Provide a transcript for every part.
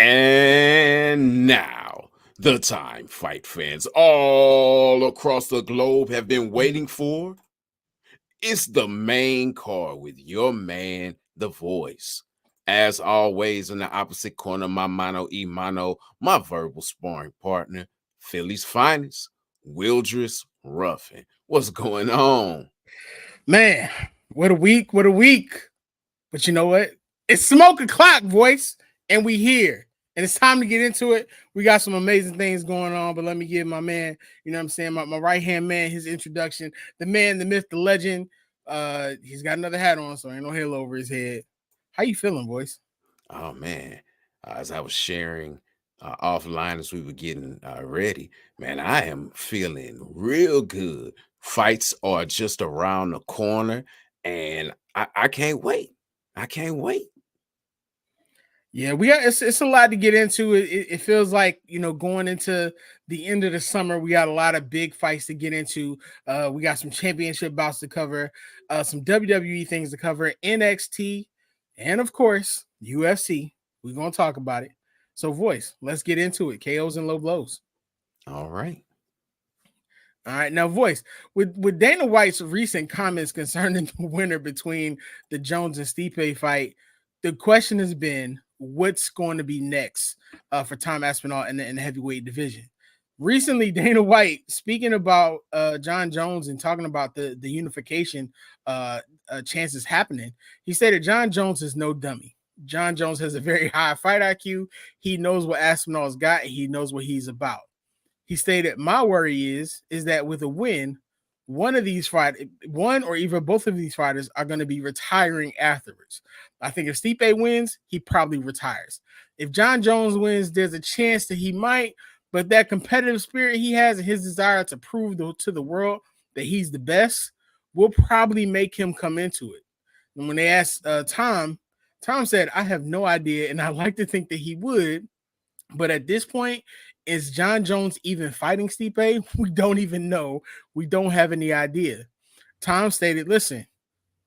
And now, the time fight fans all across the globe have been waiting for. It's the main card with your man, The Voice. As always, in the opposite corner, my mano y mano, my verbal sparring partner, Philly's finest, Wildress Ruffin. What's going on? Man, what a week, what a week. But you know what? It's smoke o'clock, voice, and we here. And it's time to get into it. We got some amazing things going on, but let me give my man, you know what I'm saying, my right-hand man, his introduction. The man, the myth, the legend. He's got another hat on, so ain't no halo over his head. How you feeling, voice? Oh, man. As I was sharing offline as we were getting ready, man, I am feeling real good. Fights are just around the corner, and I can't wait. I can't wait. Yeah, we got it's a lot to get into. It feels like, going into the end of the summer, we got a lot of big fights to get into. We got some championship bouts to cover, some WWE things to cover, NXT, and of course UFC. We're gonna talk about it. So, voice, let's get into it. KOs and low blows. All right. All right, now, voice, with Dana White's recent comments concerning the winner between the Jones and Stipe fight, the question has been, what's going to be next for Tom Aspinall in the heavyweight division? Recently, Dana White, speaking about John Jones and talking about the unification chances happening, he stated John Jones is no dummy. John Jones has a very high fight IQ. He knows what Aspinall's got, and he knows what he's about. He stated, "My worry is that with a win, one or even both of these fighters are going to be retiring afterwards. I think if Stipe wins, he probably retires. If John Jones wins, there's a chance that he might, but that competitive spirit he has and his desire to prove to the world that he's the best will probably make him come into it." And when they asked Tom said, "I have no idea, and I like to think that he would, but at this point, is John Jones even fighting Stipe? We don't even know. We don't have any idea." Tom stated, "Listen,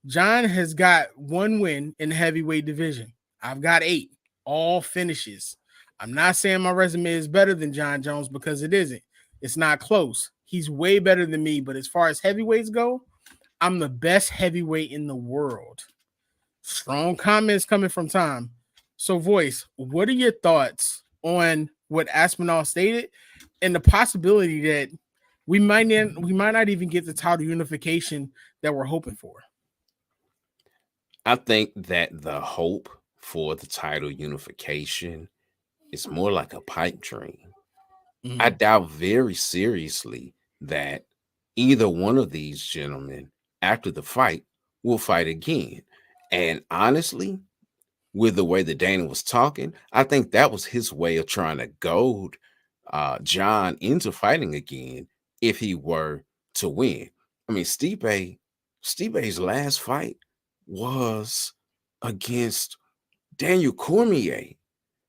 John has got one win in the heavyweight division. I've got 8, all finishes. I'm not saying my resume is better than John Jones because it isn't. It's not close. He's way better than me, but as far as heavyweights go, I'm the best heavyweight in the world." Strong comments coming from Tom. So, voice, what are your thoughts on what Aspinall stated and the possibility that we might not even get the title unification that we're hoping for? I think that the hope for the title unification is more like a pipe dream. I Mhm. doubt very seriously that either one of these gentlemen, after the fight, will fight again. And honestly, with the way that Dana was talking, I think that was his way of trying to goad John into fighting again if he were to win. I mean, Stipe's last fight was against Daniel Cormier.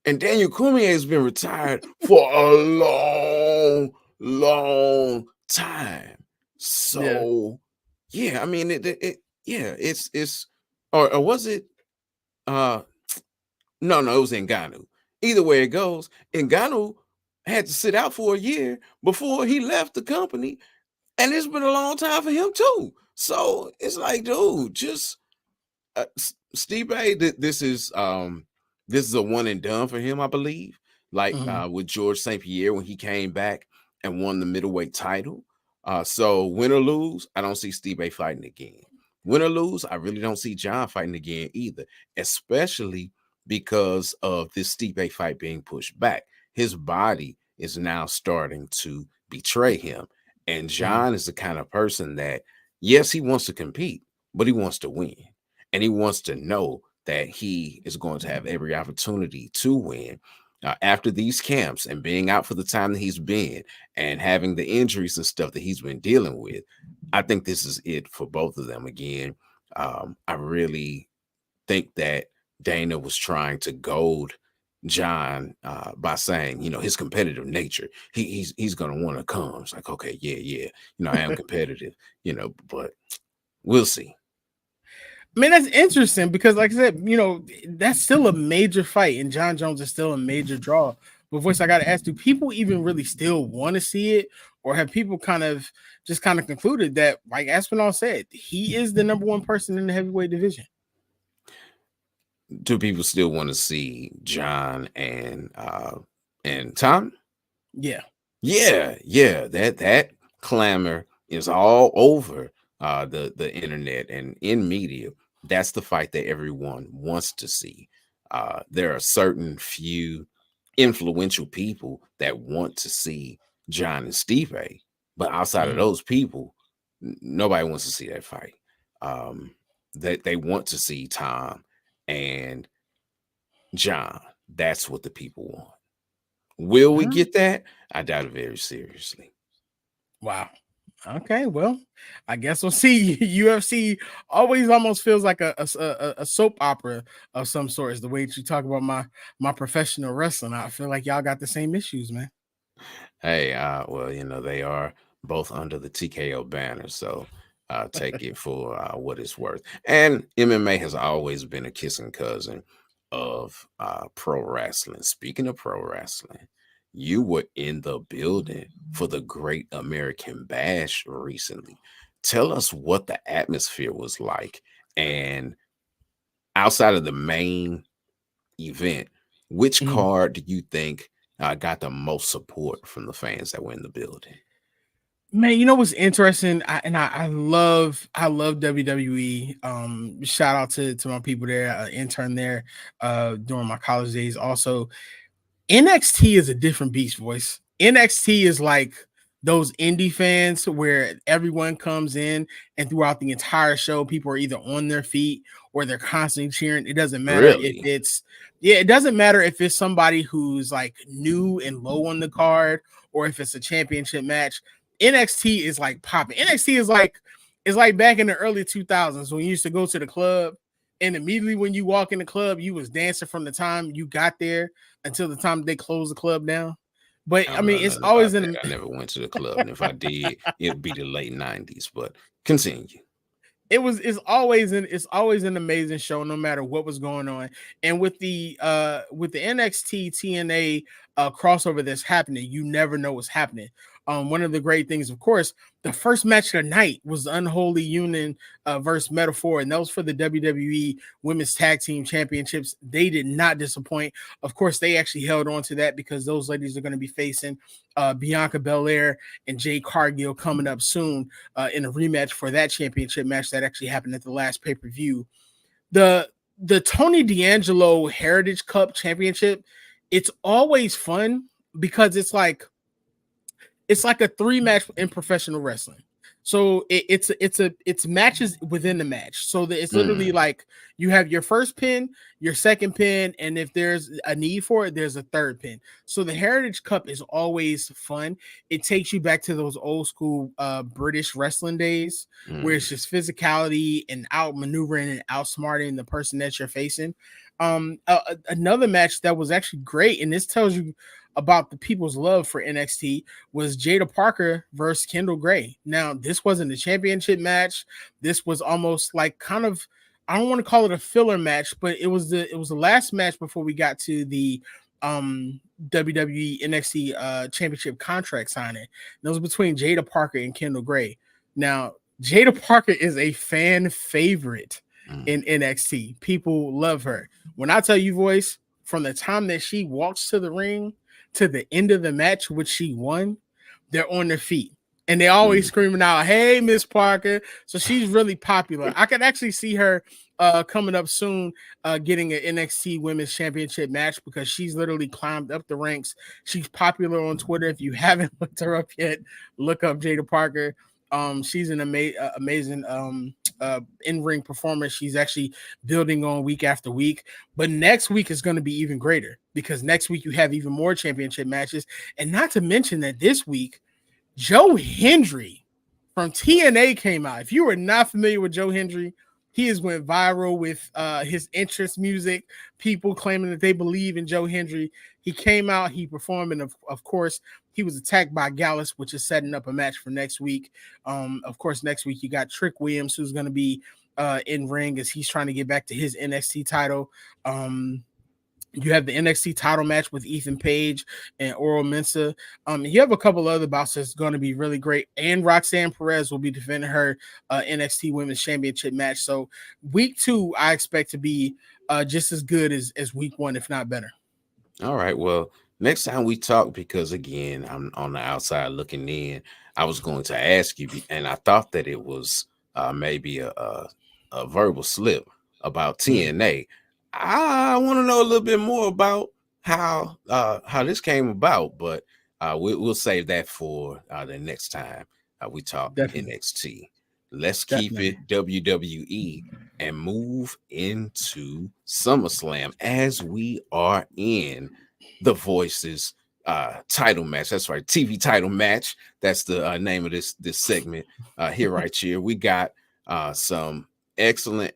And Daniel Cormier has been retired for a long, long time. Yeah. So, yeah, I mean, yeah, it's, or was it, uh, no, it was Ngannou. Either way it goes, Ngannou had to sit out for a year before he left the company, and it's been a long time for him too. So it's like, dude, just Stipe, this is a one and done for him, I believe. Like Mhm. with George St. Pierre when he came back and won the middleweight title. So win or lose, I don't see Stipe fighting again. Win or lose, I really don't see John fighting again either, especially because of this Stipe fight being pushed back. His body is now starting to betray him. And Mhm. John is the kind of person that, yes, he wants to compete, but he wants to win. And he wants to know that he is going to have every opportunity to win. After these camps and being out for the time that he's been and having the injuries and stuff that he's been dealing with, I think this is it for both of them again. I really think that Dana was trying to goad John by saying, his competitive nature. He's gonna want to come. It's like, okay, yeah, I am competitive, but we'll see. I mean, that's interesting because, like I said, that's still a major fight, and John Jones is still a major draw. But voice, I got to ask: do people even really still want to see it, or have people kind of concluded that, like Aspinall said, he is the number one person in the heavyweight division? Do people still want to see John and Tom? Yeah. Yeah. That clamor is all over the internet and in media. That's the fight that everyone wants to see. There are certain few influential people that want to see John and Stipe, but outside of Mhm. those people, nobody wants to see that fight. That they want to see Tom and John. That's what the people want. Will we Huh? get that? I doubt it very seriously. Wow. Okay, well, I guess we'll see. UFC always almost feels like a soap opera of some sort. Is the way that you talk about my professional wrestling. I feel like y'all got the same issues, man. Hey, well, they are both under the TKO banner, so take it for what it's worth. And MMA has always been a kissing cousin of pro wrestling. Speaking of pro wrestling, you were in the building for the Great American Bash recently. Tell us what the atmosphere was like, and outside of the main event, which Mhm. card do you think got the most support from the fans that were in the building? Man, you know what's interesting? I love WWE. Shout out to my people there, intern there, during my college days. Also, NXT is a different beast, voice. NXT is like those indie fans where everyone comes in and throughout the entire show, people are either on their feet or they're constantly cheering. It doesn't matter if Really? it's yeah, it doesn't matter if it's somebody who's like new and low on the card or if it's a championship match. NXT is like popping. NXT is like back in the early 2000s when you used to go to the club and immediately when you walk in the club, you was dancing from the time you got there until the time they close the club down. But I I don't know mean, it's nothing always about that. in I never went to the club, and if I did, it'd be the late '90s. But continue. it's always an amazing show no matter what was going on. And with the NXT TNA crossover that's happening, you never know what's happening. One of the great things, of course, the first match of the night was the Unholy Union versus Metaphor, and that was for the WWE Women's Tag Team Championships. They did not disappoint. Of course, they actually held on to that because those ladies are going to be facing Bianca Belair and Jade Cargill coming up soon in a rematch for that championship match that actually happened at the last pay-per-view. The Tony D'Angelo Heritage Cup Championship, it's always fun because it's like a three match in professional wrestling. So it's matches within the match. So it's literally Mm, like you have your first pin, your second pin, and if there's a need for it, there's a third pin. So the Heritage Cup is always fun. It takes you back to those old school British wrestling days where mm, it's just physicality and outmaneuvering and outsmarting the person that you're facing. Another match that was actually great, and this tells you about the people's love for NXT, was Jada Parker versus Kendall Gray. Now, this wasn't a championship match. This was almost like kind of, I don't want to call it a filler match, but it was the last match before we got to the WWE NXT championship contract signing. That was between Jada Parker and Kendall Gray. Now, Jada Parker is a fan favorite mm. in NXT. People love her. When I tell you, voice, from the time that she walks to the ring to the end of the match, which she won, they're on their feet. And they always Mm. screaming out, "Hey, Miss Parker." So she's really popular. I could actually see her coming up soon, getting an NXT Women's Championship match because she's literally climbed up the ranks. She's popular on Twitter. If you haven't looked her up yet, look up Jada Parker. She's an amazing in-ring performer. She's actually building on week after week. But next week is going to be even greater because next week you have even more championship matches. And not to mention that this week, Joe Hendry from TNA came out. If you are not familiar with Joe Hendry, he has went viral with his interest music, people claiming that they believe in Joe Hendry. He came out, he performed, and of course, he was attacked by Gallus, which is setting up a match for next week. Of course, next week you got Trick Williams, who's going to be in ring as he's trying to get back to his NXT title. You have the NXT title match with Ethan Page and Oral Mensah. You have a couple other bouts that's going to be really great. And Roxanne Perez will be defending her NXT Women's Championship match. So week 2, I expect to be just as good as week 1, if not better. All right. Well, next time we talk, because again, I'm on the outside looking in, I was going to ask you, and I thought that it was maybe a verbal slip about TNA. I want to know a little bit more about how this came about, but we'll save that for the next time we talk NXT. Let's keep it WWE and move into SummerSlam as we are in the Voices title match. That's right, TV title match. That's the name of this segment here. Right here, we got some excellent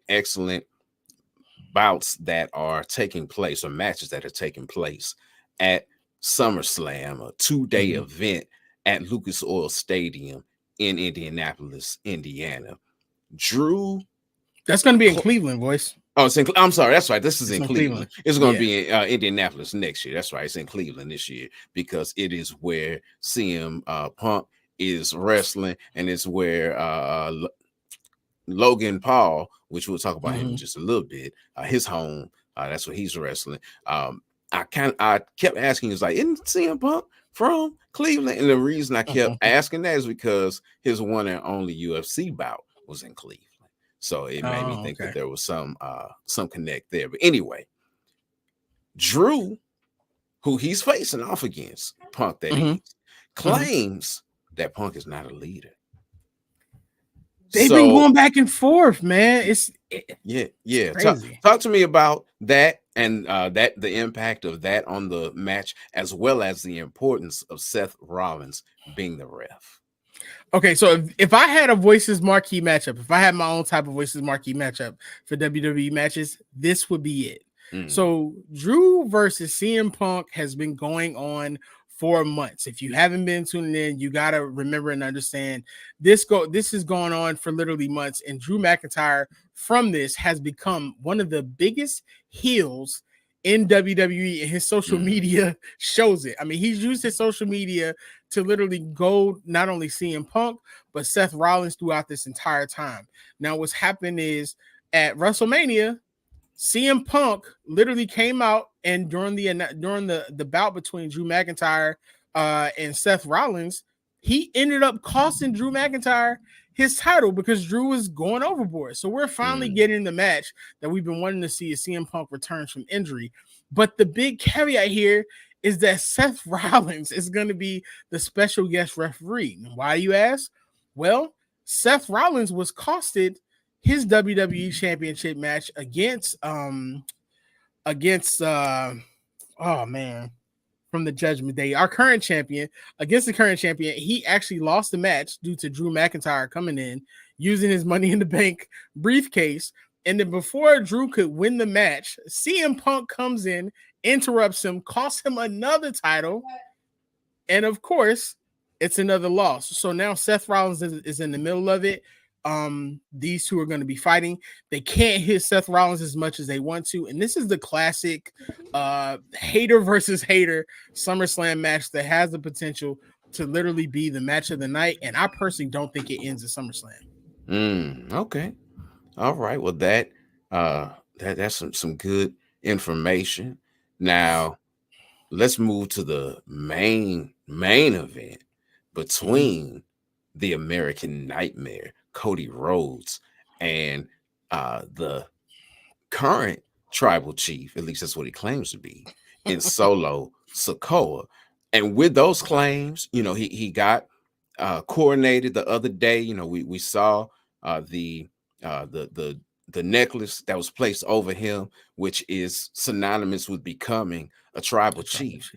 bouts that are taking place, or matches that are taking place at SummerSlam, a 2-day event at Lucas Oil Stadium in Indianapolis, Indiana. Drew, that's going to be in Cleveland, boys. Oh, I'm sorry. That's right. This is in Cleveland. It's going to be in Indianapolis next year. That's right. It's in Cleveland this year because it is where CM Punk is wrestling, and it's where Logan Paul, which we'll talk about him in just a little bit, his home. That's where he's wrestling. I kept asking, is like, isn't CM Punk from Cleveland? And the reason I kept asking that is because his one and only UFC bout was in Cleveland. So it made me think that there was some connect there. But anyway, Drew, who he's facing off against, Punk, that claims that Punk is not a leader. They've been going back and forth, man. It's crazy. Talk to me about that and the impact of that on the match, as well as the importance of Seth Rollins being the ref. Okay, so if I had a Voices marquee matchup, if I had my own type of Voices marquee matchup for WWE matches, this would be it. So Drew versus CM Punk has been going on for months. If you haven't been tuning in, you got to remember and understand this is going on for literally months. And Drew McIntyre from this has become one of the biggest heels in WWE, and his social media shows it. I mean, he's used his social media to literally go not only CM Punk, but Seth Rollins throughout this entire time. Now, what's happened is at WrestleMania, CM Punk literally came out, and during the bout between Drew McIntyre and Seth Rollins, he ended up costing Drew McIntyre his title because Drew was going overboard. So we're finally getting the match that we've been wanting to see as CM Punk returns from injury. But the big caveat here is that Seth Rollins is going to be the special guest referee. Why, you ask? Well, Seth Rollins was costed his WWE Championship match against from the Judgment Day, our current champion, against the current champion. He actually lost the match due to Drew McIntyre coming in, using his Money in the Bank briefcase. And then before Drew could win the match, CM Punk comes in, interrupts him, costs him another title. And of course, it's another loss. So now Seth Rollins is in the middle of it. These two are going to be fighting. They can't hit Seth Rollins as much as they want to, and this is the classic hater versus hater SummerSlam match that has the potential to literally be the match of the night. And I personally don't think it ends at SummerSlam. Okay, all right. Well, that's some good information. Now let's move to the main event between the American Nightmare, Cody Rhodes, and the current tribal chief, at least that's what he claims to be, in Solo Sikoa. And with those claims, he got coronated the other day. We saw the necklace that was placed over him, which is synonymous with becoming a tribal chief.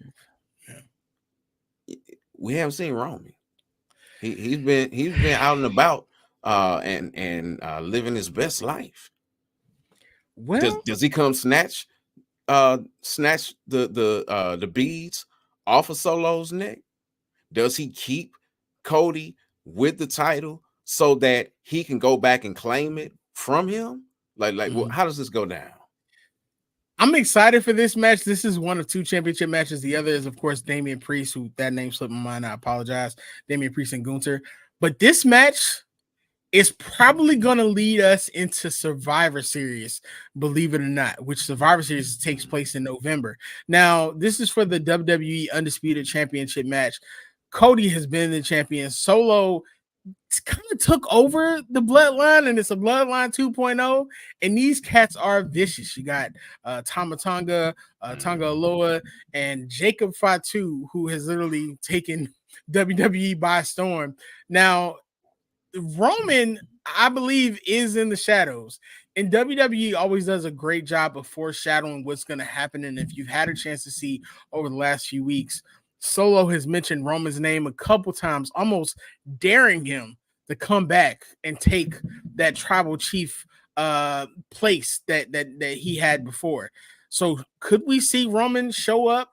Yeah. We haven't seen Roman. He's been out and about and living his best life. Well, does he come snatch the beads off of Solo's neck? Does he keep Cody with the title so that he can go back and claim it from him? Mhm. How does this go down? I'm excited for this match. This is one of two championship matches. The other is, of course, Damian Priest, who that name slipped my mind. I apologize. Damian Priest and Gunther. But this match is probably going to lead us into Survivor Series, believe it or not, which Survivor Series takes place in November. Now, this is for the WWE Undisputed Championship match. Cody has been the champion. Solo kind of took over the bloodline, and it's a bloodline 2.0. And these cats are vicious. You got Tama Tonga, Tonga Aloa, and Jacob Fatu, who has literally taken WWE by storm. Now, Roman, I believe, is in the shadows. And WWE always does a great job of foreshadowing what's going to happen. And if you've had a chance to see over the last few weeks, Solo has mentioned Roman's name a couple times, almost daring him to come back and take that tribal chief place that he had before. So could we see Roman show up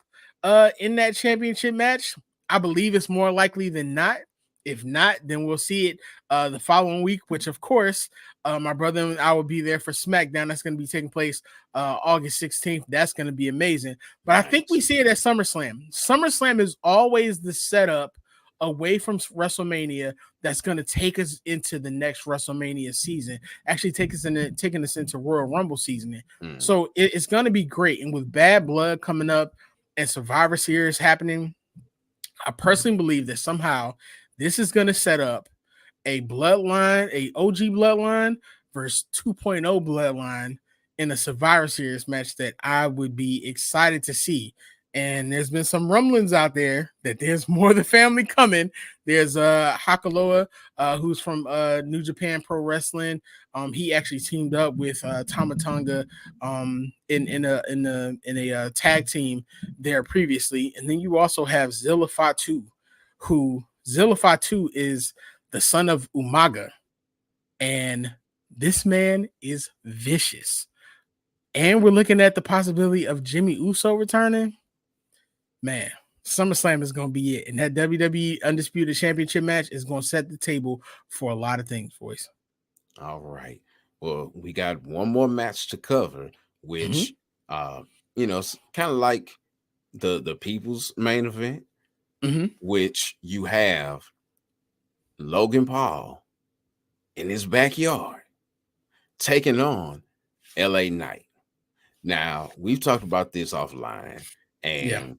in that championship match? I believe it's more likely than not. If not, then we'll see it the following week, which of course, my brother and I will be there for SmackDown. That's going to be taking place August 16th. That's going to be amazing. But I think we see it at SummerSlam. SummerSlam is always the setup away from WrestleMania that's going to take us into the next WrestleMania season. Actually, taking us into Royal Rumble season. So it's going to be great. And with Bad Blood coming up and Survivor Series happening, I personally believe that somehow this is going to set up a bloodline, a OG bloodline versus 2.0 bloodline in a Survivor Series match that I would be excited to see. And there's been some rumblings out there that there's more of the family coming. There's Hakaloa, who's from New Japan Pro Wrestling. He actually teamed up with Tama Tonga in a tag team there previously. And then you also have Zilla Fatu, who Zilla Fatu is the son of Umaga. And this man is vicious. And we're looking at the possibility of Jimmy Uso returning. Man, SummerSlam is going to be it. And that WWE Undisputed Championship match is going to set the table for a lot of things, boys. All right. Well, we got one more match to cover, which it's kind of like the people's main event, which you have Logan Paul in his backyard taking on LA Knight. Now, we've talked about this offline, and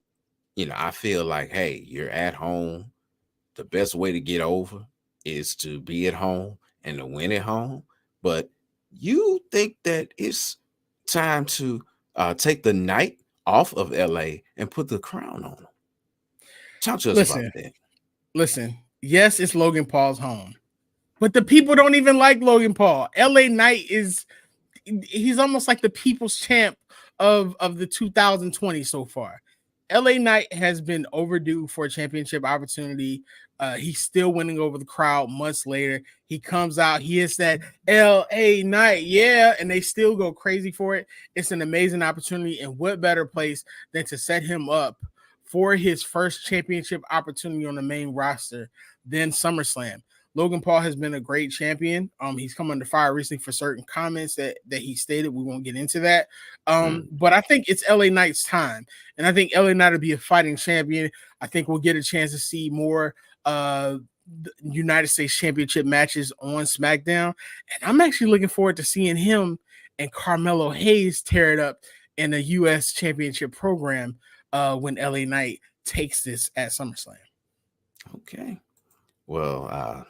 I feel like, hey, you're at home. The best way to get over is to be at home and to win at home. But you think that it's time to take the Knight off of LA and put the crown on him? Talk to us about that. Listen, yes, it's Logan Paul's home, but the people don't even like Logan Paul. LA Knight he's almost like the people's champ of the 2020 so far. LA Knight has been overdue for a championship opportunity. He's still winning over the crowd months later. He comes out, he hits that LA Knight, yeah, and they still go crazy for it. It's an amazing opportunity, and what better place than to set him up for his first championship opportunity on the main roster than SummerSlam. Logan Paul has been a great champion. He's come under fire recently for certain comments that he stated. We won't get into that. But I think it's LA Knight's time. And I think LA Knight will be a fighting champion. I think we'll get a chance to see more United States Championship matches on SmackDown. And I'm actually looking forward to seeing him and Carmelo Hayes tear it up in a U.S. Championship program when LA Knight takes this at SummerSlam. Okay. Well,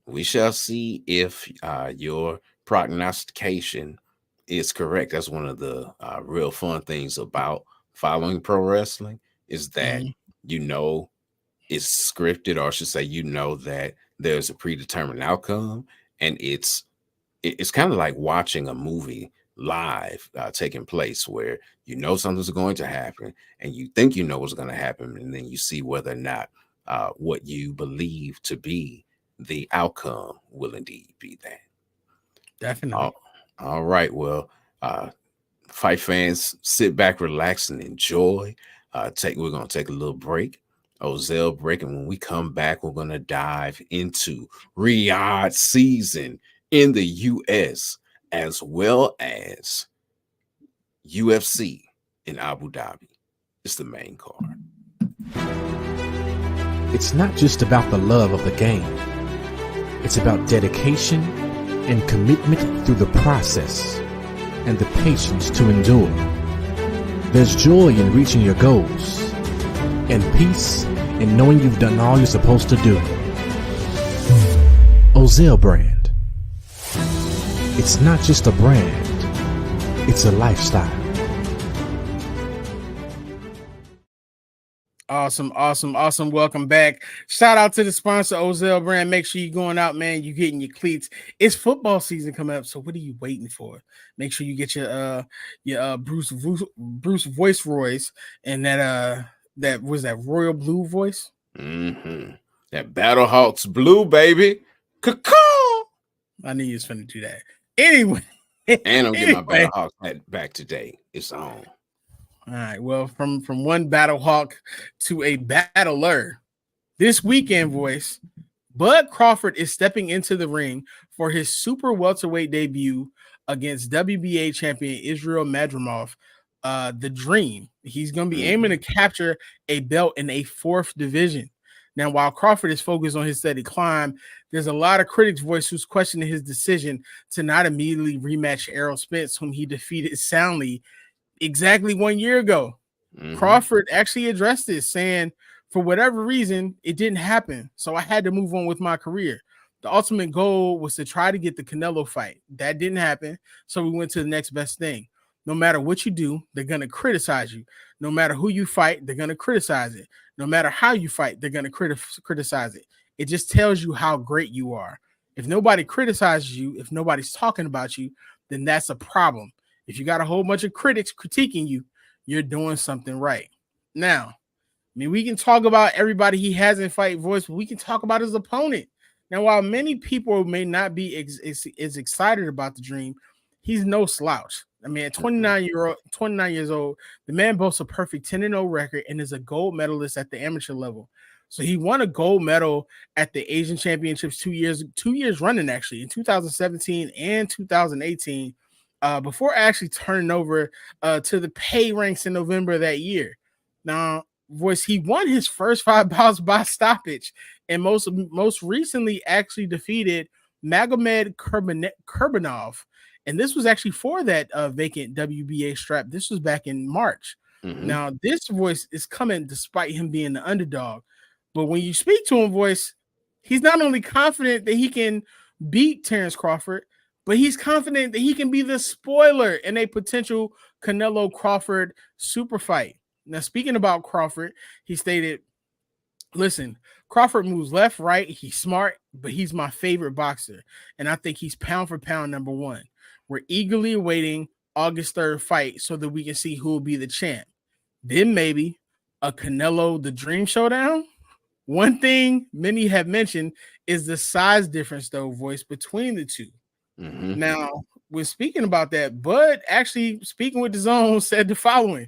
we shall see if your prognostication is correct. That's one of the real fun things about following pro wrestling is that it's scripted, or I should say, that there's a predetermined outcome, and it's kind of like watching a movie live taking place where something's going to happen and you think what's going to happen, and then you see whether or not what you believe to be the outcome will indeed be that. Definitely. All right. Well, fight fans, sit back, relax, and enjoy. We're going to take a little break, Ozell break, and when we come back, we're going to dive into Riyadh season in the U.S. as well as UFC in Abu Dhabi. It's the main card. It's not just about the love of the game. It's about dedication and commitment through the process and the patience to endure. There's joy in reaching your goals and peace in knowing you've done all you're supposed to do. Ozell brand. It's not just a brand, it's a lifestyle. Awesome. Welcome back. Shout out to the sponsor, Ozell brand. Make sure you're going out, man. You're getting your cleats. It's football season coming up, so what are you waiting for? Make sure you get your Bruce voice Royce and that was that royal blue voice. That Battlehawks blue, baby. Caw. I knew you was finna do that. Anyway, and I'll get my Battlehawks hat back today. It's on. All right. Well, from one battle hawk to a battler, this weekend, voice, Bud Crawford is stepping into the ring for his super welterweight debut against WBA champion Israel Madrimov, the Dream. He's going to be aiming to capture a belt in a 4th division. Now, while Crawford is focused on his steady climb, there's a lot of critics' voice who's questioning his decision to not immediately rematch Errol Spence, whom he defeated soundly exactly 1 year ago. Crawford actually addressed this, saying, for whatever reason, it didn't happen. So I had to move on with my career. The ultimate goal was to try to get the Canelo fight. That didn't happen. So we went to the next best thing. No matter what you do, they're going to criticize you. No matter who you fight, they're going to criticize it. No matter how you fight, they're going to criticize it. It just tells you how great you are. If nobody criticizes you, if nobody's talking about you, then that's a problem. If you got a whole bunch of critics critiquing you, you're doing something right. Now, I mean, we can talk about everybody he has in fight voice, but we can talk about his opponent. Now, while many people may not be as excited about the Dream, he's no slouch. I mean, at 29 years old, the man boasts a perfect 10-0 record and is a gold medalist at the amateur level. So he won a gold medal at the Asian Championships 2 years running, actually, in 2017 and 2018. Before actually turning over to the pay ranks in November of that year. Now, voice, he won his first 5 bouts by stoppage, and most recently actually defeated Magomed Kurbanov, and this was actually for that vacant WBA strap. This was back in March. Now, this voice is coming despite him being the underdog, but when you speak to him, voice, he's not only confident that he can beat Terrence Crawford, but he's confident that he can be the spoiler in a potential Canelo Crawford super fight. Now, speaking about Crawford, he stated, listen, Crawford moves left, right. He's smart, but he's my favorite boxer. And I think he's pound for pound number 1. We're eagerly awaiting August 3rd fight so that we can see who will be the champ. Then maybe a Canelo, the Dream showdown. One thing many have mentioned is the size difference, though, voice, between the two. Now, when speaking about that, Bud actually speaking with the Zone said the following.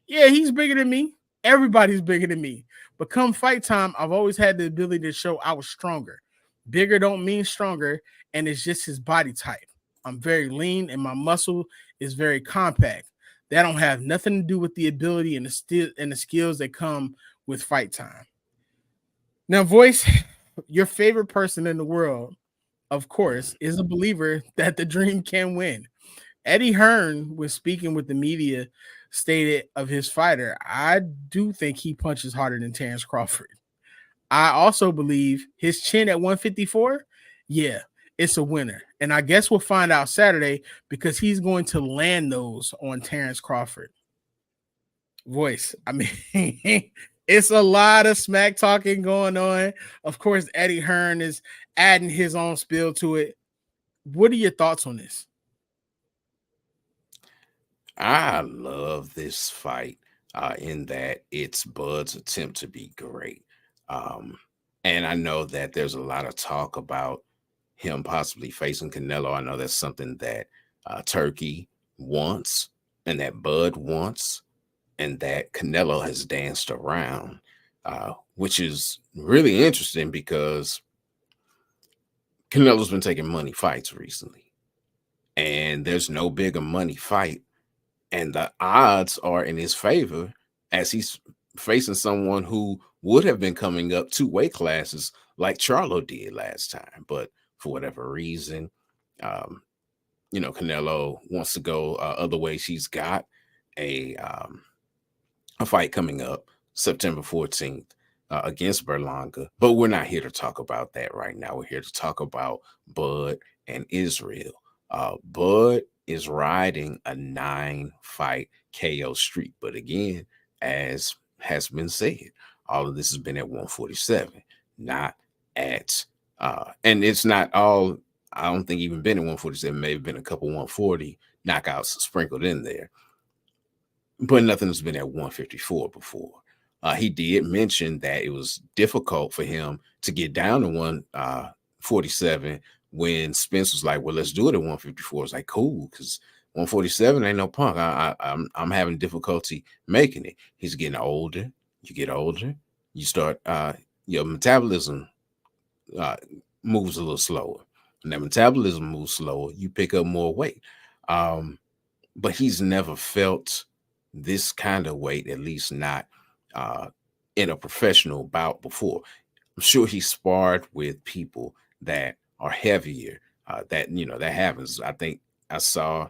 Yeah, he's bigger than me. Everybody's bigger than me. But come fight time, I've always had the ability to show I was stronger. Bigger don't mean stronger, and it's just his body type. I'm very lean, and my muscle is very compact. That don't have nothing to do with the ability and the skills that come with fight time. Now, voice, your favorite person in the world, of course, is a believer that the Dream can win. Eddie Hearn, when speaking with the media, stated of his fighter, I do think he punches harder than Terrence Crawford. I also believe his chin at 154, yeah, it's a winner. And I guess we'll find out Saturday because he's going to land those on Terrence Crawford. Voice, I mean, it's a lot of smack talking going on. Of course, Eddie Hearn is adding his own spill to it. What are your thoughts on this? I love this fight in that it's Bud's attempt to be great. And I know that there's a lot of talk about him possibly facing Canelo. I know that's something that Turkey wants and that Bud wants and that Canelo has danced around, which is really interesting because Canelo's been taking money fights recently. and there's no bigger money fight, and the odds are in his favor as he's facing someone who would have been coming up 2 weight classes like Charlo did last time, but for whatever reason, um, Canelo wants to go other ways. He's got a um, a fight coming up September 14th against Berlanga, but we're not here to talk about that right now. We're here to talk about Bud and Israel. Bud is riding a 9-fight KO streak, but again, as has been said, all of this has been at 147, not at and it's not all. I don't think even been at 147. May have been a couple 140 knockouts sprinkled in there, but nothing has been at 154 before. He did mention that it was difficult for him to get down to 147 when Spence was like, "Well, let's do it at 154." It's like, cool, because 147 ain't no punk. I'm having difficulty making it. He's getting older. You get older, you start your metabolism moves a little slower. And that metabolism moves slower, you pick up more weight. But he's never felt this kind of weight, at least not in a professional bout before. I'm sure he sparred with people that are heavier. That happens. I think I saw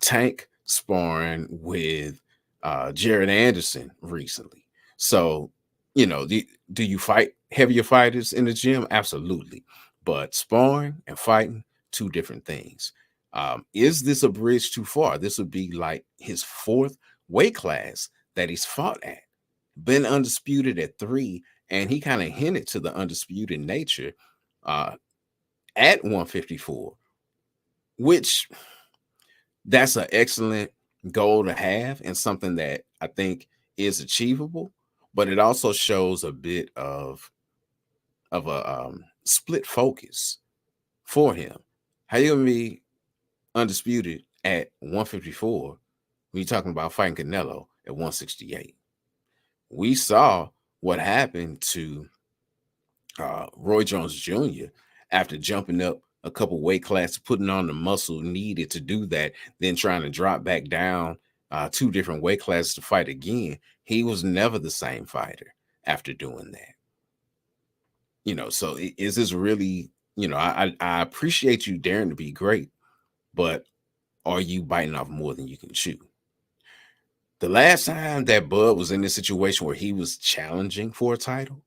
Tank sparring with Jared Anderson recently. So, do you fight heavier fighters in the gym? Absolutely. But sparring and fighting, 2 different things. Is this a bridge too far? This would be like his 4th weight class that he's fought at. Been undisputed at 3, and he kind of hinted to the undisputed nature at 154, which that's an excellent goal to have and something that I think is achievable, but it also shows a bit of a split focus for him. How you gonna be undisputed at 154 when you're talking about fighting Canelo at 168? We saw what happened to Roy Jones Jr. after jumping up a couple weight classes, putting on the muscle needed to do that, then trying to drop back down 2 different weight classes to fight again. He was never the same fighter after doing that. So is this really, I appreciate you daring to be great, but are you biting off more than you can chew? The last time that Bud was in this situation where he was challenging for a title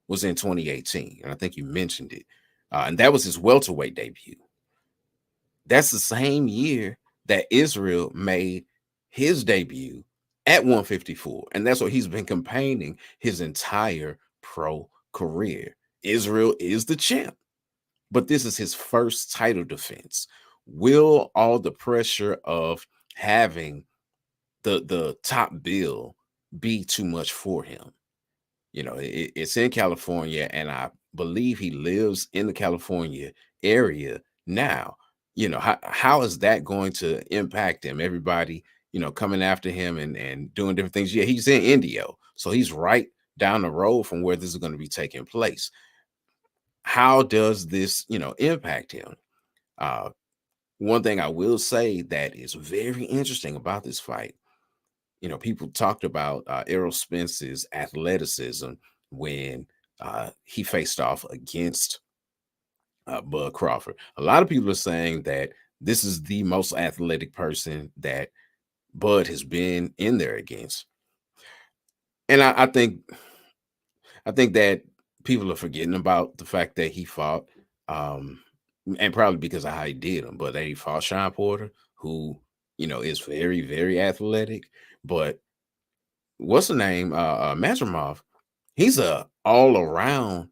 was in 2018. And I think you mentioned it. And that was his welterweight debut. That's the same year that Israel made his debut at 154. And that's what he's been campaigning his entire pro career. Israel is the champ, but this is his first title defense. Will all the pressure of having the top bill be too much for him? It's in California, and I believe he lives in the California area now. How is that going to impact him? Everybody, coming after him and doing different things. Yeah, he's in Indio, so he's right down the road from where this is going to be taking place. How does this, impact him? One thing I will say that is very interesting about this fight, people talked about Errol Spence's athleticism when he faced off against Bud Crawford. A lot of people are saying that this is the most athletic person that Bud has been in there against. And I think that people are forgetting about the fact that he fought, and probably because of how he did him, but that he fought Sean Porter, who, is very, very athletic. But what's the name? Madrimov, he's a all-around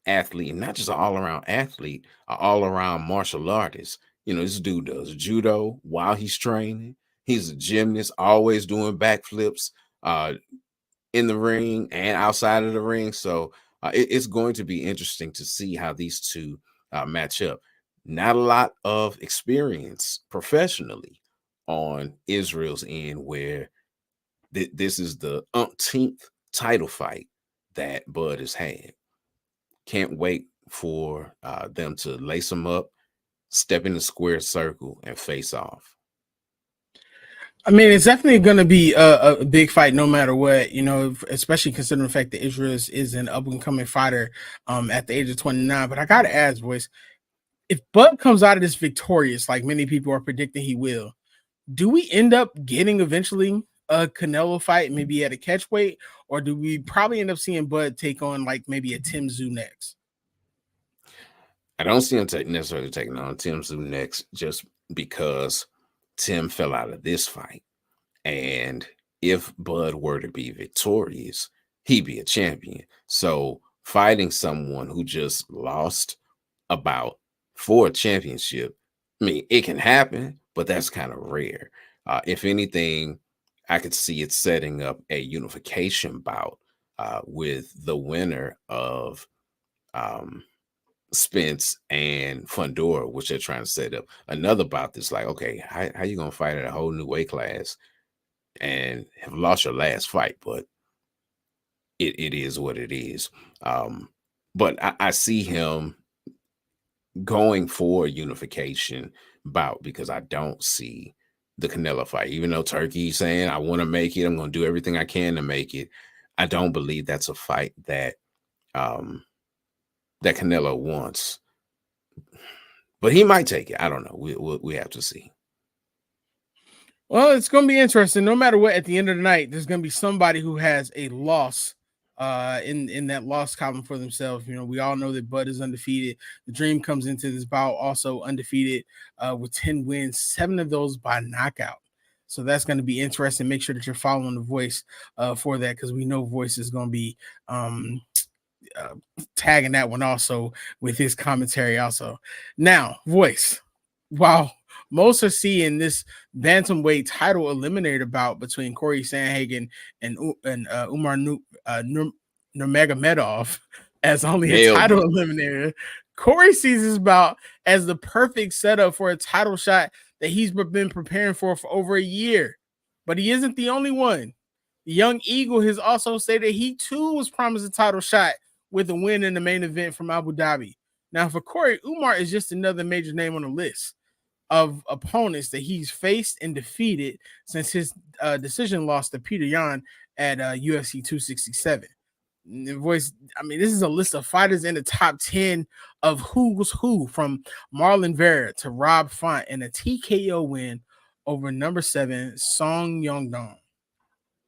athlete, not just an all-around athlete, an all-around martial artist. This dude does judo while he's training. He's a gymnast, always doing backflips in the ring and outside of the ring. So it's going to be interesting to see how these two match up. Not a lot of experience professionally on Israel's end, where this is the umpteenth title fight that Bud has had. Can't wait for them to lace him up step in the square circle and face off? I mean, it's definitely going to be a big fight no matter what, especially considering the fact that Israel is an up and coming fighter at the age of 29. But I got to ask, boys, if Bud comes out of this victorious, like many people are predicting he will, do we end up getting eventually a Canelo fight, maybe at a catch weight, or do we probably end up seeing Bud take on like maybe a Tim Tszyu next? I don't see him necessarily taking on Tim Tszyu next, just because Tim fell out of this fight. And if Bud were to be victorious, he'd be a champion. So fighting someone who just lost a bout for a championship, I mean, it can happen, but that's kind of rare. If anything, I could see it setting up a unification bout with the winner of Spence and Fundora, which they're trying to set up another bout that's like, okay, how you gonna fight at a whole new weight class and have lost your last fight? But it is what it is. But I see him going for a unification bout because I don't see the Canelo fight. Even though Turkey's saying, I want to make it, I'm going to do everything I can to make it, I don't believe that's a fight that that Canelo wants. But he might take it. I don't know. We have to see. Well, it's going to be interesting. No matter what, at the end of the night, there's going to be somebody who has a loss in that loss column for themselves. We all know that Bud is undefeated. The Dream comes into this bout also undefeated with 10 wins, 7 of those by knockout. So that's going to be interesting. Make sure that you're following the Voice for that, because we know Voice is going to be tagging that one also with his commentary also. Now, Voice, wow. Most are seeing this Bantamweight Title Eliminator bout between Corey Sandhagen and Umar Nurmagomedov as only a title eliminator. Corey sees this bout as the perfect setup for a title shot that he's been preparing for over a year. But he isn't the only one. The Young Eagle has also stated he too was promised a title shot with a win in the main event from Abu Dhabi. Now, for Corey, Umar is just another major name on the list of opponents that he's faced and defeated since his decision loss to Peter Yan at UFC 267. Voice, I mean, this is a list of fighters in the top 10 of who's who, from Marlon Vera to Rob Font, and a TKO win over number 7 Song Yongdong.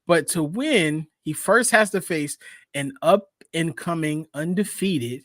But to win, he first has to face an up-and-coming undefeated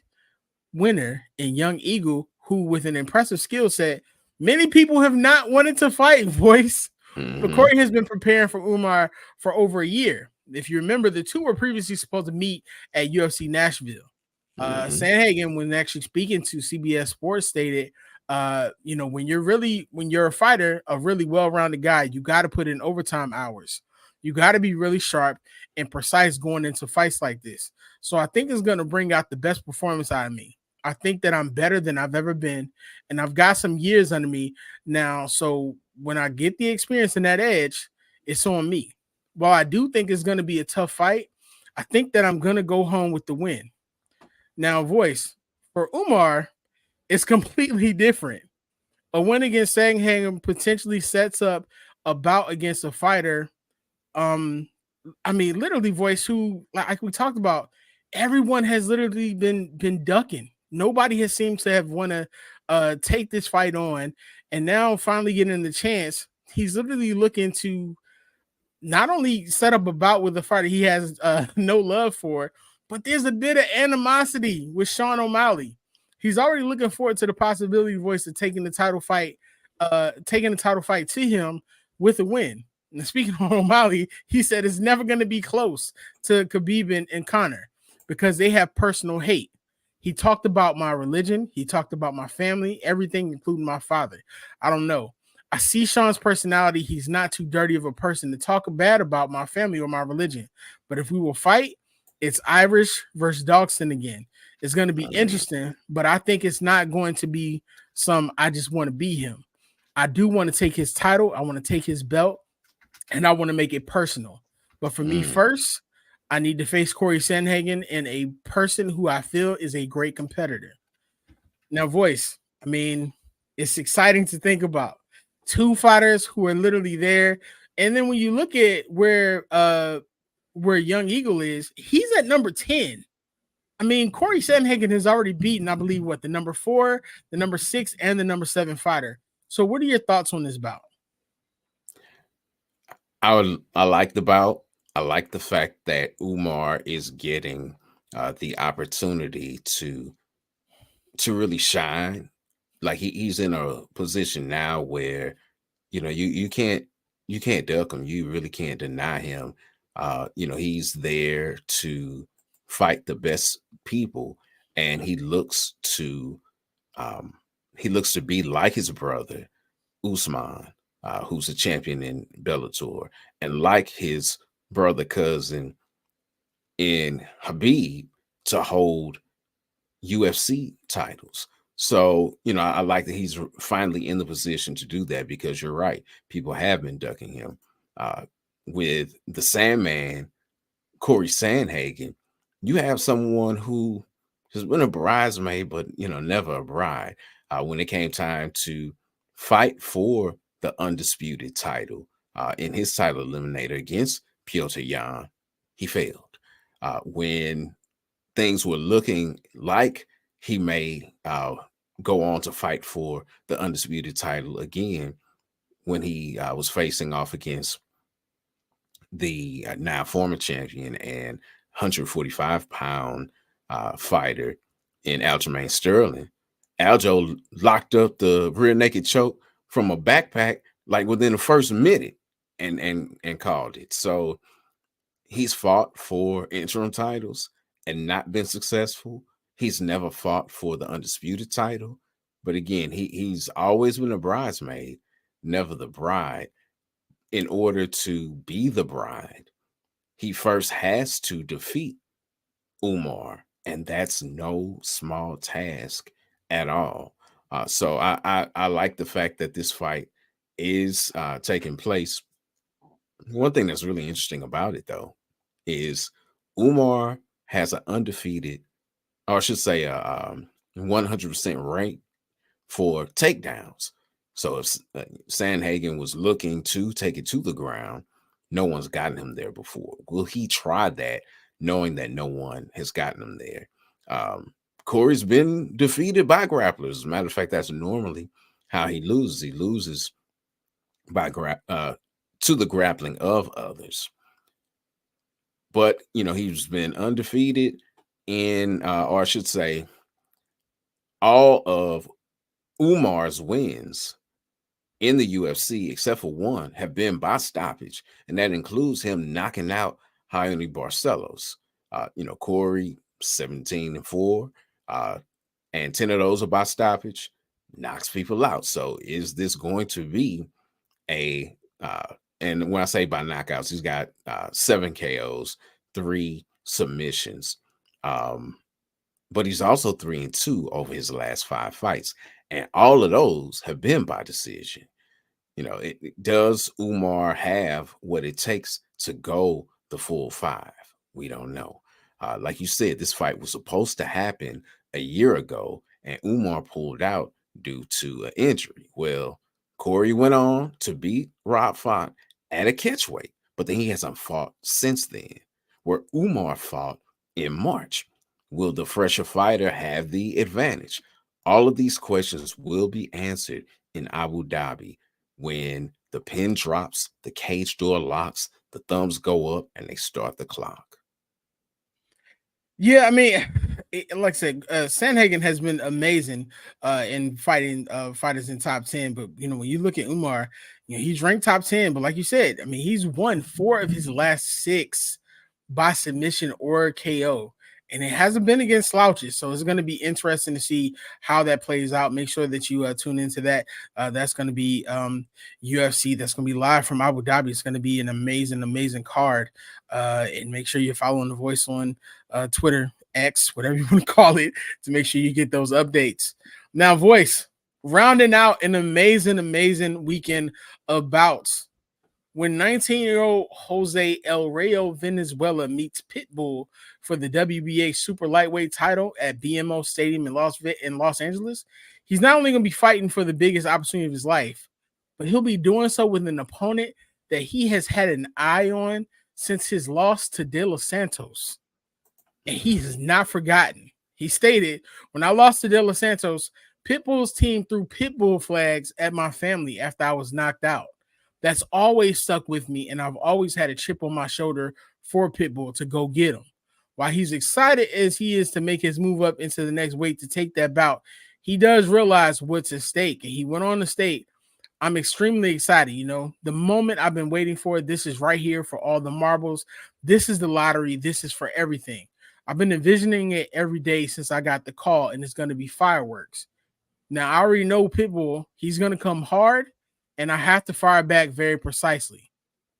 winner in Young Eagle, who, with an impressive skill set, many people have not wanted to fight, Voice. But Corey has been preparing for Umar for over a year. If you remember, the two were previously supposed to meet at UFC Nashville. Sandhagen, when actually speaking to CBS Sports, stated, when you're a fighter, a really well-rounded guy, you got to put in overtime hours. You got to be really sharp and precise going into fights like this. So I think it's going to bring out the best performance out of me. I think that I'm better than I've ever been, and I've got some years under me now. So when I get the experience and that edge, it's on me. While I do think it's going to be a tough fight, I think that I'm going to go home with the win. Now, Voice, for Umar, it's completely different. A win against Sandhagen potentially sets up a bout against a fighter. Literally, Voice, who, like we talked about, everyone has literally been ducking. Nobody has seemed to have want to take this fight on, and now finally getting the chance, he's literally looking to not only set up a bout with a fighter he has no love for, but there's a bit of animosity with Sean O'Malley. He's already looking forward to the possibility, Voice, of taking the title fight to him with a win. And speaking of O'Malley, he said it's never going to be close to Khabib and Conor because they have personal hate. He talked about my religion. He talked about my family, everything, including my father. I don't know. I see Sean's personality. He's not too dirty of a person to talk bad about my family or my religion. But if we will fight, it's Irish versus Dawson again. It's going to be interesting, but I think it's not going to be I just want to be him. I do want to take his title. I want to take his belt, and I want to make it personal. But for me first, I need to face Corey Sandhagen and a person who I feel is a great competitor. Now, Voice, I mean, It's exciting to think about. Two fighters who are literally there. And then when you look at where Young Eagle is, he's at number 10. I mean, Corey Sandhagen has already beaten, I believe, the number 4, the number 6, and the number 7 fighter. So what are your thoughts on this bout? I like the bout. I like the fact that Umar is getting the opportunity to really shine. Like he's in a position now where you can't duck him. You really can't deny him. He's there to fight the best people, and he looks to be like his brother Usman, who's a champion in Bellator, and like his brother cousin in Habib to hold UFC titles. So, I like that he's finally in the position to do that, because you're right. People have been ducking him. With the Sandman, Corey Sandhagen, you have someone who has been a bridesmaid, but, never a bride. When it came time to fight for the undisputed title in his title eliminator against Piotr Jan, he failed. When things were looking like he may go on to fight for the undisputed title again, when he was facing off against the now former champion and 145-pound fighter in Aljamain Sterling, Aljo locked up the rear naked choke from a backpack like within the first minute and called it. So he's fought for interim titles and not been successful. He's never fought for the undisputed title. But again, he's always been a bridesmaid, never the bride. In order to be the bride, he first has to defeat Umar, and that's no small task at all. So I like the fact that this fight is taking place. One thing that's really interesting about it, though, is Umar has an undefeated, or I should say, 100% rate for takedowns. So if Sandhagen was looking to take it to the ground, no one's gotten him there before. Will he try that, knowing that no one has gotten him there? Corey's been defeated by grapplers. As a matter of fact, that's normally how he loses. He loses by to the grappling of others. But, he's been undefeated in, or I should say, all of Umar's wins in the UFC, except for one, have been by stoppage. And that includes him knocking out Raoni Barcelos. Corey, 17-4, and 10 of those are by stoppage, knocks people out. So is this going to be and when I say by knockouts, he's got 7 KOs, 3 submissions. But he's also 3-2 over his last 5 fights. And all of those have been by decision. Does Umar have what it takes to go the full 5? We don't know. Like you said, this fight was supposed to happen a year ago, and Umar pulled out due to an injury. Well, Corey went on to beat Rob Font at a catchweight, but then he hasn't fought since then, where Umar fought in March. Will the fresher fighter have the advantage? All of these questions will be answered in Abu Dhabi when the pin drops, the cage door locks, the thumbs go up, and they start the clock. Yeah, I mean, like I said, Sandhagen has been amazing in fighting fighters in top 10. But, when you look at Umar, he's ranked top 10. But like you said, I mean, he's won 4 of his last 6 by submission or KO. And it hasn't been against slouches. So it's going to be interesting to see how that plays out. Make sure that you tune into that. That's going to be UFC. That's going to be live from Abu Dhabi. It's going to be an amazing, amazing card. And make sure you're following The Voice on Twitter, X, whatever you want to call it, to make sure you get those updates. Now, Voice, rounding out an amazing, amazing weekend of bouts. when 19-year-old Jose El Rayo Venezuela meets Pitbull for the WBA super lightweight title at BMO Stadium in Los Angeles, he's not only going to be fighting for the biggest opportunity of his life, but he'll be doing so with an opponent that he has had an eye on since his loss to De Los Santos. And he has not forgotten. He stated, when I lost to De Los Santos, Pitbull's team threw Pitbull flags at my family after I was knocked out. That's always stuck with me, and I've always had a chip on my shoulder for Pitbull to go get him. While he's excited as he is to make his move up into the next weight to take that bout, he does realize what's at stake. And he went on to state, I'm extremely excited. The moment I've been waiting for, this is right here for all the marbles. This is the lottery. This is for everything. I've been envisioning it every day since I got the call, and it's going to be fireworks. Now, I already know Pitbull. He's going to come hard, and I have to fire back very precisely.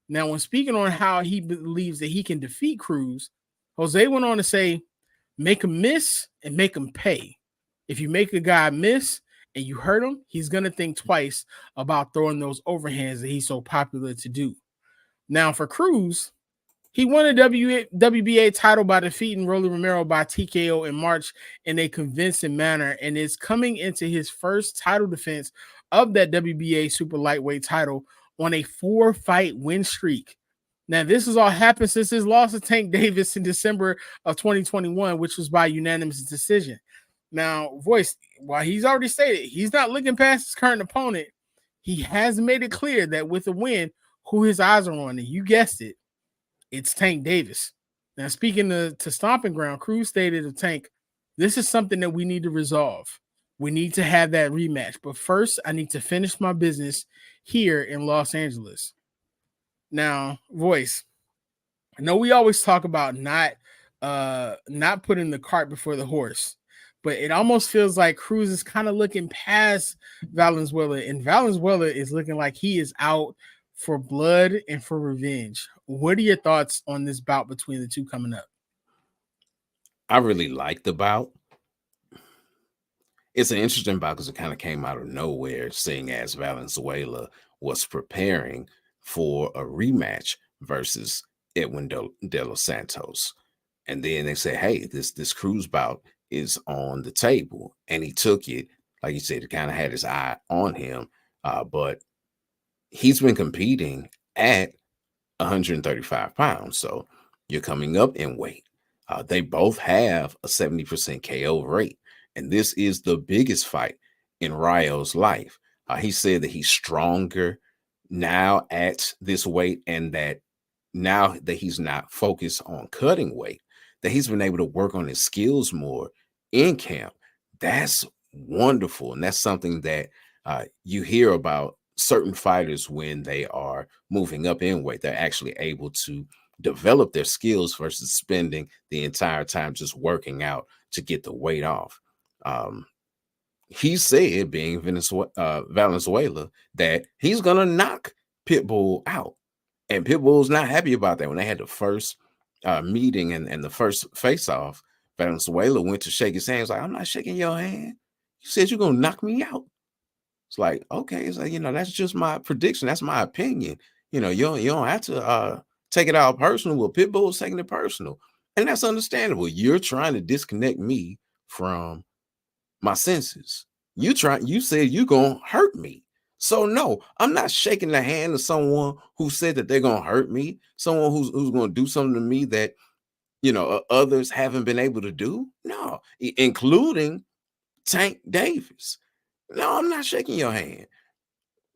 Now, when speaking on how he believes that he can defeat Cruz, Jose went on to say, make him miss and make him pay. If you make a guy miss and you hurt him, he's going to think twice about throwing those overhands that he's so popular to do. Now, for Cruz, he won a WBA title by defeating Rolly Romero by TKO in March in a convincing manner, and is coming into his first title defense of that WBA super lightweight title on a 4-fight win streak. Now, this has all happened since his loss to Tank Davis in December of 2021, which was by unanimous decision. Now, Voice, while he's already stated he's not looking past his current opponent, he has made it clear that with a win, who his eyes are on, and you guessed it, it's Tank Davis. Now, speaking to Stomping Ground, Cruz stated of Tank, this is something that we need to resolve. We need to have that rematch. But first, I need to finish my business here in Los Angeles. Now, Voice, I know we always talk about not putting the cart before the horse, but it almost feels like Cruz is kind of looking past Valenzuela, and Valenzuela is looking like he is out for blood and for revenge. What are your thoughts on this bout between the two coming up? I really like the bout. It's an interesting bout because it kind of came out of nowhere, seeing as Valenzuela was preparing for a rematch versus Edwin De Los Santos. And then they say, hey, this Cruz bout is on the table. And he took it, like you said, it kind of had his eye on him. But he's been competing at 135 pounds. So you're coming up in weight. They both have a 70% KO rate. And this is the biggest fight in Rayo's life. He said that he's stronger now at this weight, and that now that he's not focused on cutting weight, that he's been able to work on his skills more in camp. That's wonderful. And that's something that you hear about certain fighters when they are moving up in weight. They're actually able to develop their skills versus spending the entire time just working out to get the weight off. He said, being Valenzuela, that he's going to knock Pitbull out. And Pitbull's not happy about that. When they had the first meeting and the first face-off, Valenzuela went to shake his hand. He's like, I'm not shaking your hand. You said you're going to knock me out. It's like, okay. It's like, that's just my prediction. That's my opinion. You don't have to take it out personal. Well, Pitbull's taking it personal. And that's understandable. You're trying to disconnect me from my senses. You said you're gonna hurt me. So no, I'm not shaking the hand of someone who said that they're gonna hurt me, someone who's gonna do something to me that others haven't been able to do. No, including Tank Davis. No, I'm not shaking your hand.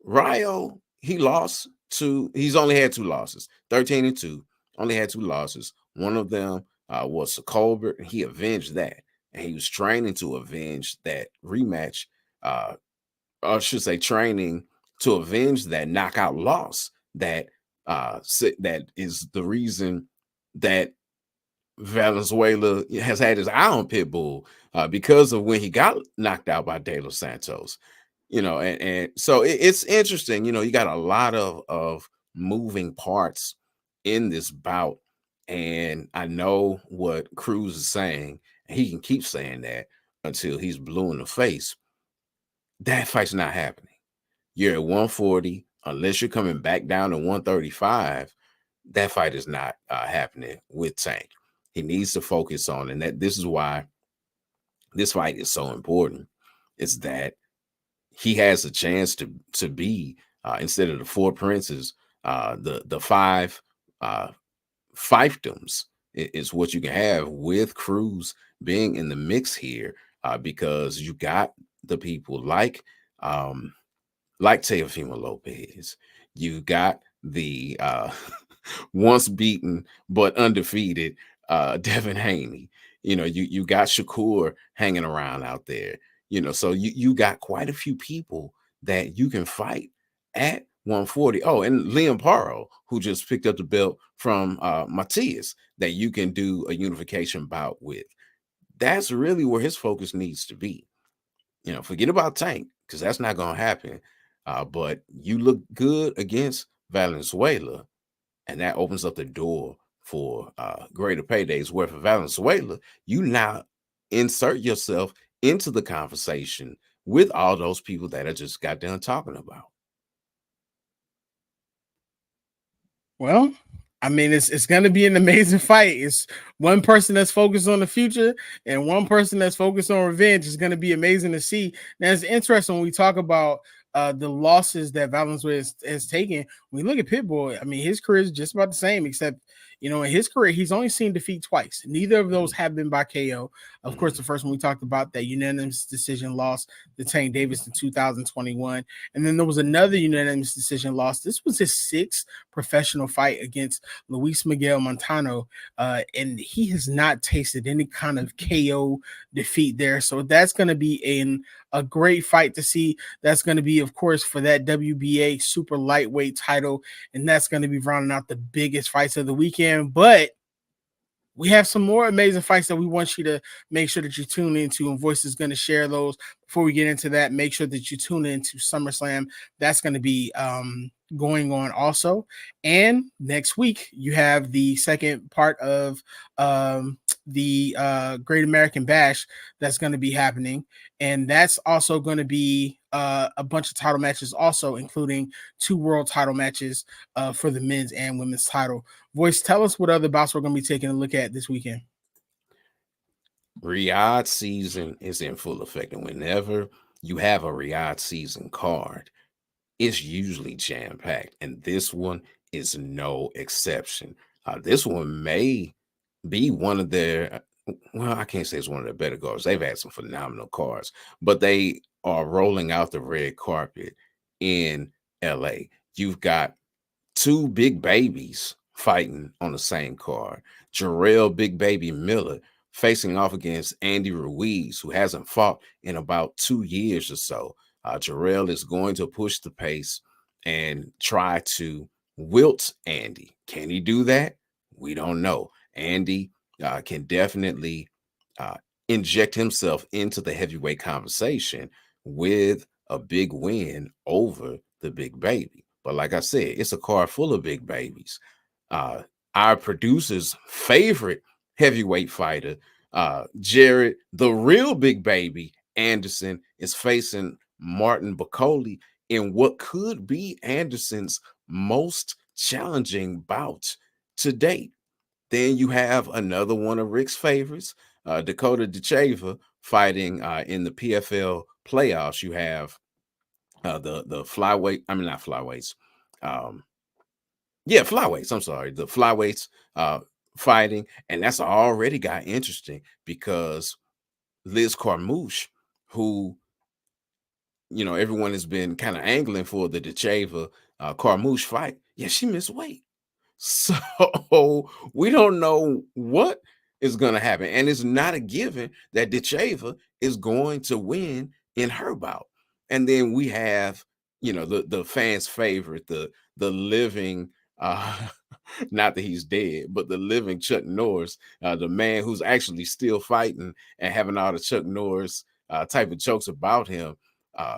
Rayo, he's only had 2 losses, 13-2, only had 2 losses. One of them was to Colbert, and he avenged that. And he was training to avenge that rematch, or I should say training to avenge that knockout loss that is the reason that Valenzuela has had his eye on Pitbull because of when he got knocked out by De Los Santos. And so it's interesting. You got a lot of moving parts in this bout. And I know what Cruz is saying. He can keep saying that until he's blue in the face. That fight's not happening. You're at 140, unless you're coming back down to 135, that fight is not happening with Tank. He needs to focus on, and this is why this fight is so important, is that he has a chance to be instead of the four princes, the five fiefdoms is what you can have with Cruz being in the mix here, because you got the people like Teofimo Lopez. You got the once beaten but undefeated Devin Haney. You got Shakur hanging around out there. So you got quite a few people that you can fight at 140. Oh, and Liam Paro, who just picked up the belt from Matias, that you can do a unification bout with. That's really where his focus needs to be. Forget about Tank, because that's not going to happen. But you look good against Valenzuela, and that opens up the door for greater paydays. Where for Valenzuela, you now insert yourself into the conversation with all those people that I just got done talking about. Well, I mean, it's going to be an amazing fight. It's one person that's focused on the future and one person that's focused on revenge. It's going to be amazing to see. Now, it's interesting when we talk about the losses that Valenzuela has taken. When we look at Pitbull, I mean, his career is just about the same, except, in his career, he's only seen defeat twice. Neither of those have been by KO. Of course, the first one we talked about, that unanimous decision loss to Tank Davis in 2021. And then there was another unanimous decision loss. This was his sixth professional fight against Luis Miguel Montano. And he has not tasted any kind of KO defeat there. So that's going to be a great fight to see. That's going to be, of course, for that WBA super lightweight title. And that's going to be rounding out the biggest fights of the weekend. But we have some more amazing fights that we want you to make sure that you tune into, and Voice is going to share those. Before we get into that, make sure that you tune into SummerSlam. That's going to be going on also. And next week, you have the second part of the Great American Bash that's going to be happening. And that's also going to be a bunch of title matches also, including 2 world title matches for the men's and women's title. Voice, tell us what other bouts we're going to be taking a look at this weekend. Riyadh season is in full effect, and whenever you have a Riyadh season card, it's usually jam-packed, and this one is no exception. This one may be one of their, well, I can't say it's one of their better cards. They've had some phenomenal cards, but they are rolling out the red carpet in LA. You've got 2 big babies fighting on the same card. Jarrell Big Baby Miller facing off against Andy Ruiz, who hasn't fought in about 2 years or so. Jarrell is going to push the pace and try to wilt Andy. Can he do that? We don't know. Andy can definitely inject himself into the heavyweight conversation with a big win over the big baby. But like I said, it's a card full of big babies. Our producer's favorite heavyweight fighter, Jared, the real big baby Anderson, is facing Martin Bacoli in what could be Anderson's most challenging bout to date. Then you have another one of Rick's favorites, Dakota Decheva, fighting in the PFL playoffs. You have the flyweight, I mean, not flyweights. Flyweights. I'm sorry. The flyweights fighting. And that's already got interesting because Liz Carmouche, who, everyone has been kind of angling for the Decheva Carmouche fight. Yeah, she missed weight. So we don't know what is going to happen. And it's not a given that Decheva is going to win in her bout. And then we have, the fans' favorite, the living, not that he's dead, but the living Chuck Norris, the man who's actually still fighting and having all the Chuck Norris type of jokes about him,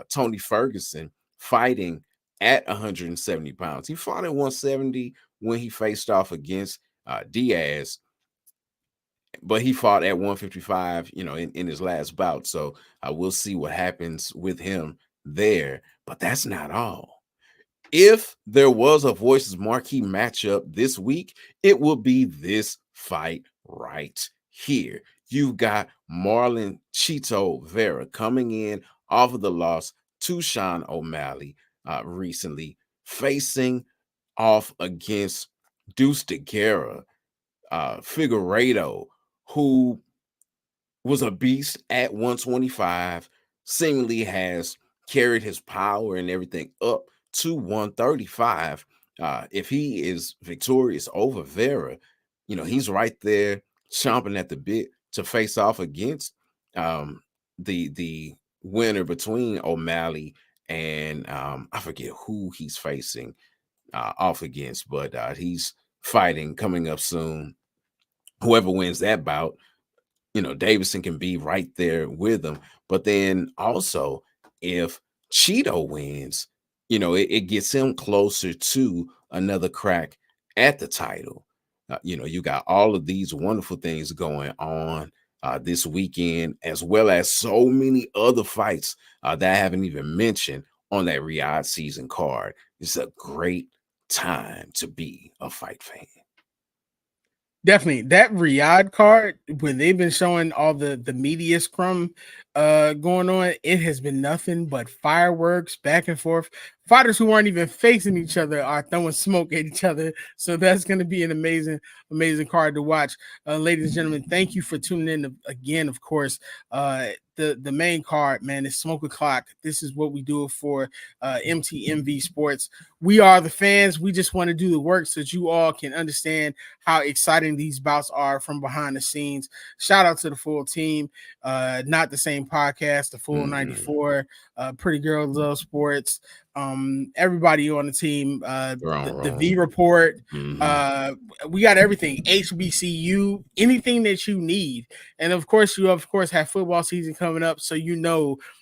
Tony Ferguson, fighting at 170 pounds. He fought at 170 when he faced off against Diaz, but he fought at 155, in his last bout. So we'll see what happens with him there. But that's not all. If there was a Voices marquee matchup this week, it will be this fight right here. You've got Marlon Chito Vera coming in off of the loss to Sean O'Malley recently, facing off against Deuce DeGuerra, Figueiredo, who was a beast at 125, seemingly has carried his power and everything up to 135. If he is victorious over Vera, he's right there chomping at the bit to face off against the winner between O'Malley and I forget who he's facing off against, but he's fighting coming up soon. Whoever wins that bout, Davidson can be right there with him. But then also, if Cheeto wins, it gets him closer to another crack at the title. You got all of these wonderful things going on this weekend, as well as so many other fights that I haven't even mentioned on that Riyadh season card. It's a great time to be a fight fan. Definitely that Riyadh card, when they've been showing all the media scrum going on, it has been nothing but fireworks back and forth. Fighters who aren't even facing each other are throwing smoke at each other. So that's going to be an amazing card to watch. Ladies and gentlemen, thank you for tuning in again. Of course, the main card, man, is Smoke O'Clock. This is what we do for MTMV Sports. We are the fans. We just want to do the work so that you all can understand how exciting these bouts are from behind the scenes. Shout out to the full team. Not the same podcast, the full 94, Pretty Girls Love Sports, everybody on the team, the V Report, we got everything, HBCU, anything that you need. And of course, you have football season coming up, so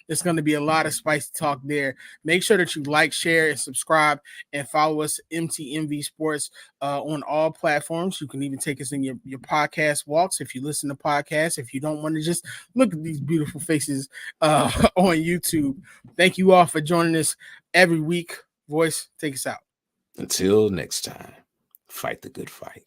there's going to be a lot of spicy talk there. Make sure that you like, share, and subscribe, and follow us, MTMV Sports, on all platforms. You can even take us in your podcast walks if you listen to podcasts, if you don't want to just look at these beautiful faces on YouTube. Thank you all for joining us every week. Voice, take us out. Until next time, fight the good fight.